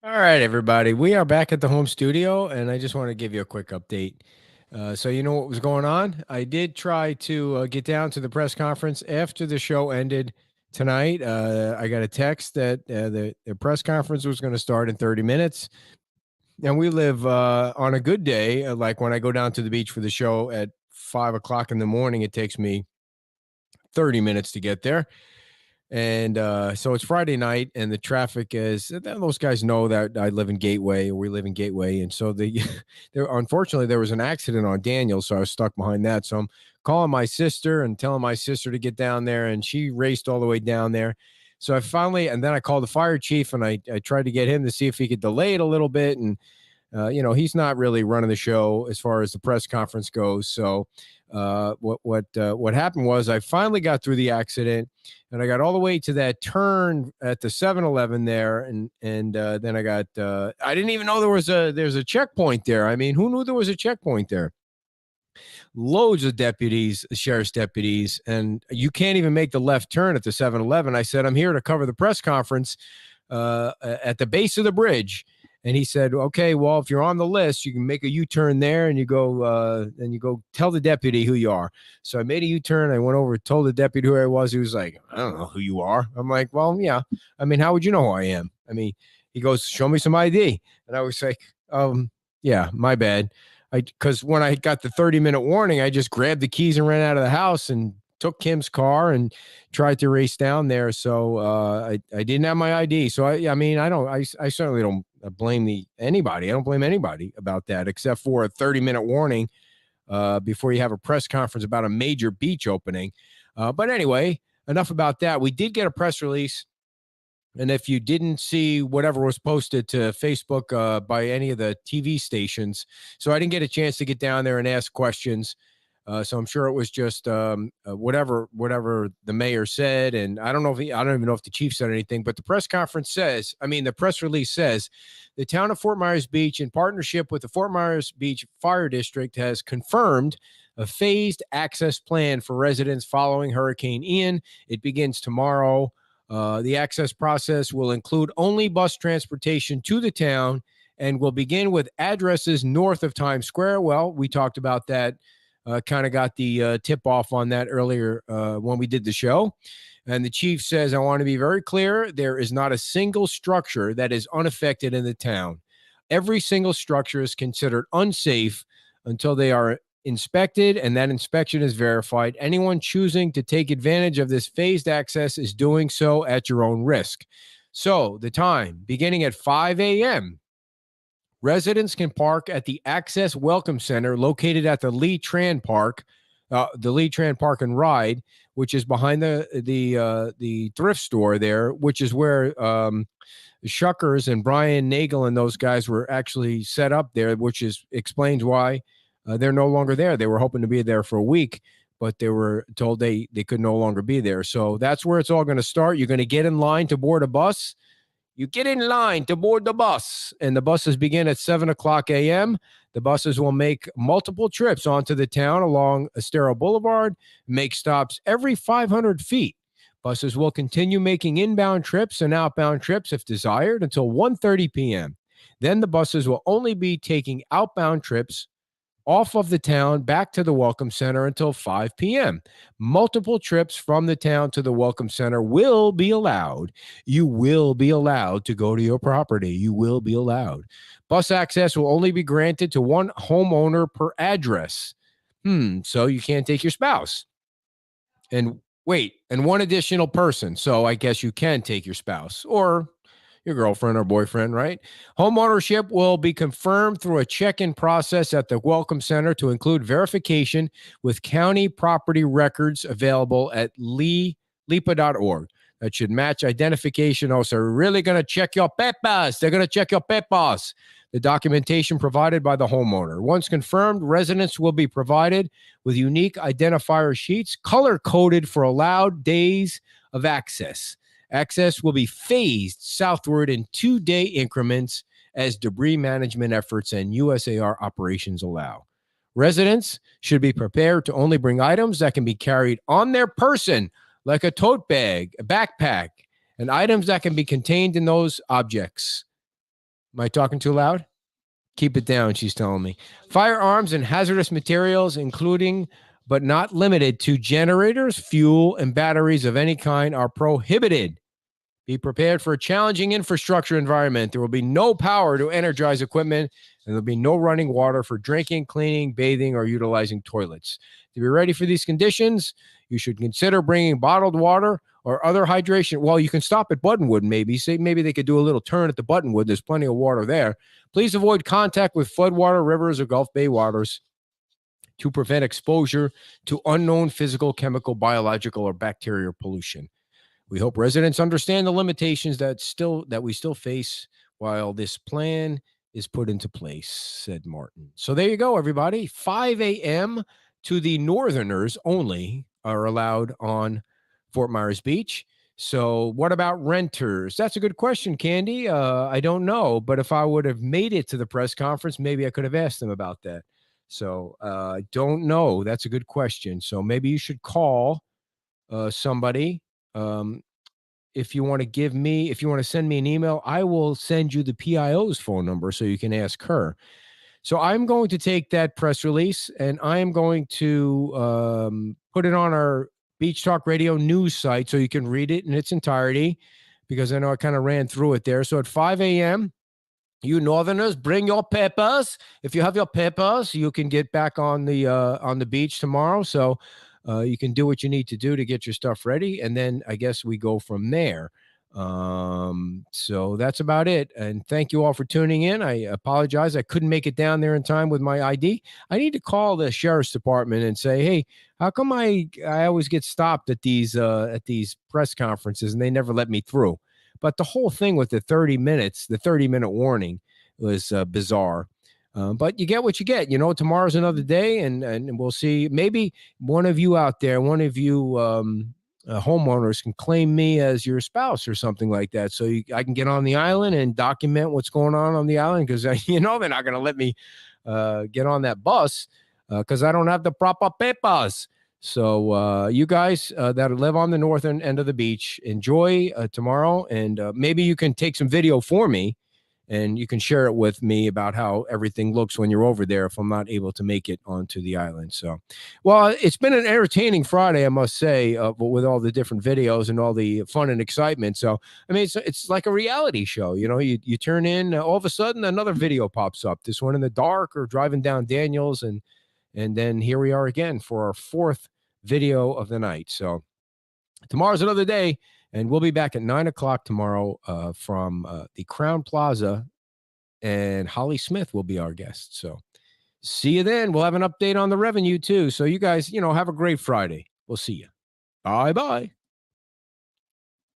All right, everybody. We are back at the home studio, and I just want to give you a quick update. So, you know what was going on? I did try to get down to the press conference after the show ended tonight. I got a text that the press conference was going to start in 30 minutes. And we live on a good day. Like when I go down to the beach for the show at 5 o'clock in the morning, it takes me 30 minutes to get there. And so it's Friday night, and the traffic is. Those guys know that I live in Gateway, or we live in Gateway, and so there. Unfortunately, there was an accident on Daniel, so I was stuck behind that. So I'm calling my sister and telling my sister to get down there, and she raced all the way down there. So I finally, and then I called the fire chief, and I tried to get him to see if he could delay it a little bit, and he's not really running the show as far as the press conference goes. So what happened was I finally got through the accident, and I got all the way to that turn at the 7-Eleven there, and then I didn't even know there's a checkpoint there. I mean, who knew there was a checkpoint there? Loads of deputies, sheriff's deputies, and you can't even make the left turn at the 7-Eleven. I said, I'm here to cover the press conference at the base of the bridge. And he said, okay, well, if you're on the list, you can make a U-turn there, and you go tell the deputy who you are. So I made a U-turn. I went over, told the deputy who I was. He was like, I don't know who you are. I'm like, well, yeah. I mean, how would you know who I am? I mean, he goes, show me some ID. And I was like, yeah, my bad. Because when I got the 30-minute warning, I just grabbed the keys and ran out of the house and took Kim's car and tried to race down there. So I didn't have my ID. So I mean, I certainly don't blame anybody. I don't blame anybody about that, except for a 30-minute warning before you have a press conference about a major beach opening. But anyway, enough about that. We did get a press release. And if you didn't see whatever was posted to Facebook by any of the TV stations, so I didn't get a chance to get down there and ask questions. So I'm sure it was just whatever the mayor said, and I don't even know if the chief said anything. But the press conference says, the press release says, the town of Fort Myers Beach, in partnership with the Fort Myers Beach Fire District, has confirmed a phased access plan for residents following Hurricane Ian. It begins tomorrow. The access process will include only bus transportation to the town and will begin with addresses north of Times Square. Well, we talked about that, kind of got the tip off on that earlier when we did the show. And the chief says, I want to be very clear. There is not a single structure that is unaffected in the town. Every single structure is considered unsafe until they are inspected, and that inspection is verified. Anyone choosing to take advantage of this phased access is doing so at your own risk. So the time, beginning at 5 a.m., residents can park at the Access Welcome Center located at the Lee Tran Park, and Ride, which is behind the thrift store there, which is where Shuckers and Brian Nagel and those guys were actually set up there, which explains why they're no longer there. They were hoping to be there for a week, but they were told they could no longer be there. So that's where it's all going to start. You're going to get in line to board a bus. You get in line to board the bus, and the buses begin at 7 o'clock a.m. The buses will make multiple trips onto the town along Estero Boulevard, make stops every 500 feet. Buses will continue making inbound trips and outbound trips if desired until 1:30 p.m. Then the buses will only be taking outbound trips off of the town back to the Welcome Center until 5 p.m. Multiple trips from the town to the Welcome Center will be allowed. You will be allowed to go to your property. You will be allowed. Bus access will only be granted to one homeowner per address. So you can't take your spouse. And one additional person. So I guess you can take your spouse or your girlfriend or boyfriend, right? Home ownership will be confirmed through a check-in process at the Welcome Center to include verification with county property records available at LIPA.org. That should match identification. Also, really going to check your papers. They're going to check your papers. The documentation provided by the homeowner. Once confirmed, residents will be provided with unique identifier sheets color-coded for allowed days of access. Access will be phased southward in 2-day increments as debris management efforts and USAR operations allow. Residents should be prepared to only bring items that can be carried on their person, like a tote bag, a backpack, and items that can be contained in those objects. Am I talking too loud? Keep it down, she's telling me. Firearms and hazardous materials, including but not limited to generators, fuel, and batteries of any kind, are prohibited. Be prepared for a challenging infrastructure environment. There will be no power to energize equipment, and there'll be no running water for drinking, cleaning, bathing, or utilizing toilets. To be ready for these conditions, you should consider bringing bottled water or other hydration. Well, you can stop at Buttonwood, maybe. Say maybe they could do a little turn at the Buttonwood. There's plenty of water there. Please avoid contact with floodwater, rivers, or Gulf Bay waters to prevent exposure to unknown physical, chemical, biological, or bacterial pollution. We hope residents understand the limitations that we still face while this plan is put into place, said Martin. So there you go, everybody. 5 a.m. to the Northerners only are allowed on Fort Myers Beach. So what about renters? That's a good question, Candy. I don't know, but if I would have made it to the press conference, maybe I could have asked them about that. So I don't know. That's a good question. So maybe you should call somebody. Um, if you want to send me an email, I will send you the PIO's phone number so you can ask her. So I'm going to take that press release and I am going to put it on our Beach Talk Radio news site so you can read it in its entirety, because I know I kind of ran through it there. So at 5 a.m., you Northerners, bring your papers. If you have your papers, you can get back on the beach tomorrow. So you can do what you need to do to get your stuff ready, and then I guess we go from there. So that's about it. And thank you all for tuning in. I apologize, I couldn't make it down there in time with my ID. I need to call the sheriff's department and say, hey, how come I always get stopped at these press conferences and they never let me through? But the whole thing with the 30-minute warning was bizarre. But you get what you get. Tomorrow's another day, and we'll see. Maybe one of you out there, one of you homeowners can claim me as your spouse or something like that. So I can get on the island and document what's going on the island, because, they're not going to let me get on that bus because I don't have the proper papers. So you guys that live on the northern end of the beach, enjoy tomorrow. And maybe you can take some video for me and you can share it with me about how everything looks when you're over there if I'm not able to make it onto the island. So, well, it's been an entertaining Friday, I must say, with all the different videos and all the fun and excitement. So, I mean, it's like a reality show. You turn in, all of a sudden another video pops up, this one in the dark or driving down Daniels. And then here we are again for our fourth video of the night. So tomorrow's another day. And we'll be back at 9 o'clock tomorrow from the Crown Plaza, and Holly Smith will be our guest. So see you then. We'll have an update on the revenue too. So you guys, have a great Friday. We'll see you. Bye-bye.